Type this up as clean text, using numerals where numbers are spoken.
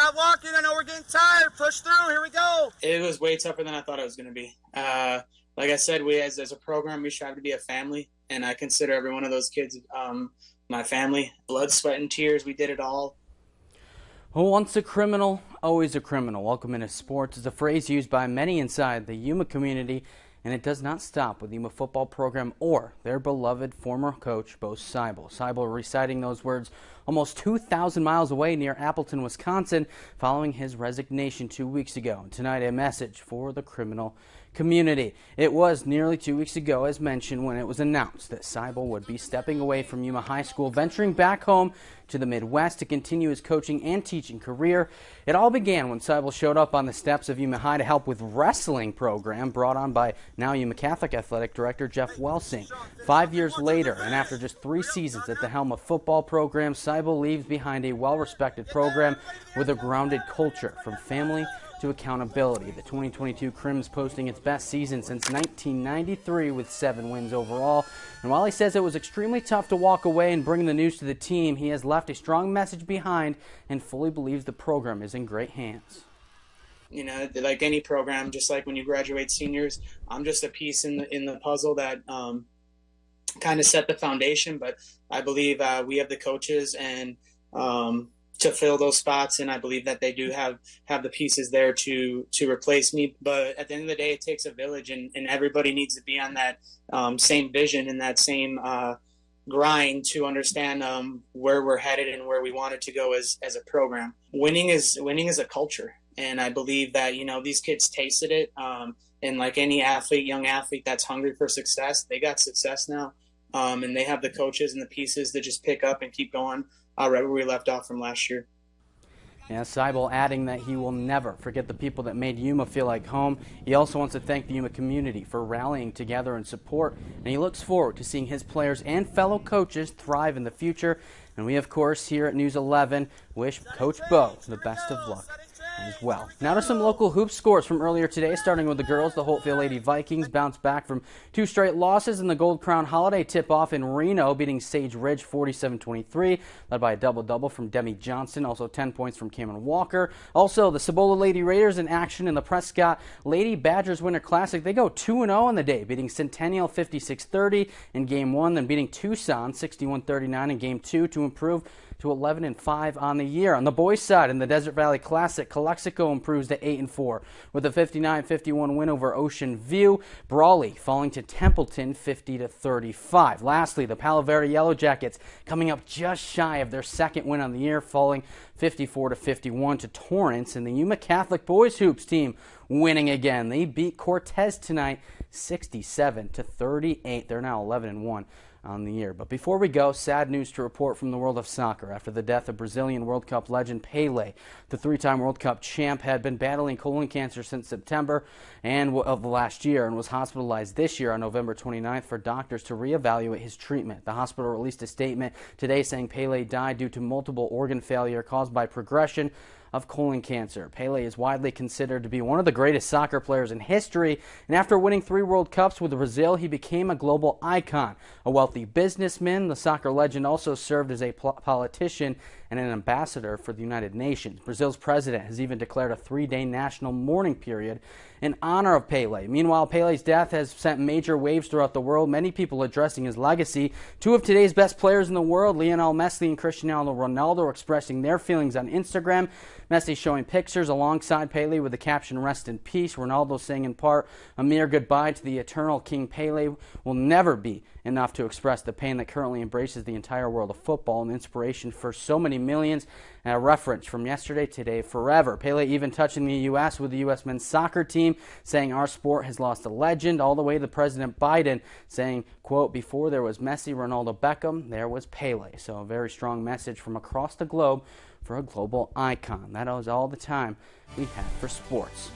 Stop walking. I know we're getting tired. Push through. Here we go. It was way tougher than I thought it was going to be. Like I said, we as a program, we strive to be a family, and I consider every one of those kids my family. Blood, sweat, and tears. We did it all. Once a criminal, always a criminal. Welcome into sports is a phrase used by many inside the Yuma community, and it does not stop with the Yuma football program or their beloved former coach, Bo Seibel. Seibel reciting those words almost 2,000 miles away near Appleton, Wisconsin, following his resignation 2 weeks ago. Tonight, a message for the criminal community. It was nearly 2 weeks ago, as mentioned, when it was announced that Seibel would be stepping away from Yuma High School, venturing back home to the Midwest to continue his coaching and teaching career. It all began when Seibel showed up on the steps of Yuma High to help with wrestling program brought on by now Yuma Catholic Athletic Director Jeff Welsing. 5 years later, and after just 3 seasons at the helm of football program, Seibel leaves behind a well-respected program with a grounded culture, from family to accountability. The 2022 Crims posting its best season since 1993 with 7 wins overall. And while he says it was extremely tough to walk away and bring the news to the team, he has left a strong message behind and fully believes the program is in great hands. You know, like any program, just like when you graduate seniors, I'm just a piece in the puzzle that kind of set the foundation. But I believe we have the coaches and to fill those spots, and I believe that they do have the pieces there to replace me. But at the end of the day, it takes a village, and everybody needs to be on that same vision and that same grind to understand where we're headed and where we want it to go as a program. Winning is a culture, and I believe that, you know, these kids tasted it. And like any athlete, young athlete that's hungry for success, they got success now, and they have the coaches and the pieces to just pick up and keep going right where we left off from last year. Yeah, Seibel adding that he will never forget the people that made Yuma feel like home. He also wants to thank the Yuma community for rallying together in support, and he looks forward to seeing his players and fellow coaches thrive in the future. And we, of course, here at News 11 wish Coach Bo the best of luck as well. Now to some local hoops scores from earlier today, starting with the girls. The Holtville Lady Vikings bounced back from 2 straight losses in the Gold Crown Holiday tip-off in Reno, beating Sage Ridge 47-23, led by a double-double from Demi Johnson, also 10 points from Cameron Walker. Also, the Cibola Lady Raiders in action in the Prescott Lady Badgers Winter Classic. They go 2-0 on the day, beating Centennial 56-30 in Game 1, then beating Tucson 61-39 in Game 2 to improve to 11-5 on the year. On the boys' side, in the Desert Valley Classic, Calexico improves to 8-4 with a 59-51 win over Ocean View. Brawley falling to Templeton 50-35. Lastly, the Palo Verde Yellow Jackets coming up just shy of their second win on the year, falling 54-51 to Torrance, and the Yuma Catholic boys hoops team winning again. They beat Cortez tonight 67-38. They're now 11-1 on the year. But before we go, sad news to report from the world of soccer after the death of Brazilian World Cup legend Pelé. The 3-time World Cup champ had been battling colon cancer since September of last year and was hospitalized this year on November 29th for doctors to reevaluate his treatment. The hospital released a statement today saying Pelé died due to multiple organ failure caused by progression of colon cancer. Pelé is widely considered to be one of the greatest soccer players in history, and after winning 3 World Cups with Brazil, he became a global icon. A wealthy businessman, the soccer legend also served as a politician and an ambassador for the United Nations. Brazil's president has even declared a 3-day national mourning period in honor of Pelé. Meanwhile, Pelé's death has sent major waves throughout the world, many people addressing his legacy. 2 of today's best players in the world, Lionel Messi and Cristiano Ronaldo, are expressing their feelings on Instagram. Messi showing pictures alongside Pelé with the caption, "Rest in peace." Ronaldo saying in part, "A mere goodbye to the eternal King Pelé will never be enough to express the pain that currently embraces the entire world of football and inspiration for so many millions." And a reference from yesterday, today, forever. Pelé even touching the U.S. with the U.S. men's soccer team, saying our sport has lost a legend, all the way to President Biden saying, quote, "Before there was Messi, Ronaldo, Beckham, there was Pelé." So a very strong message from across the globe for a global icon. That is all the time we have for sports.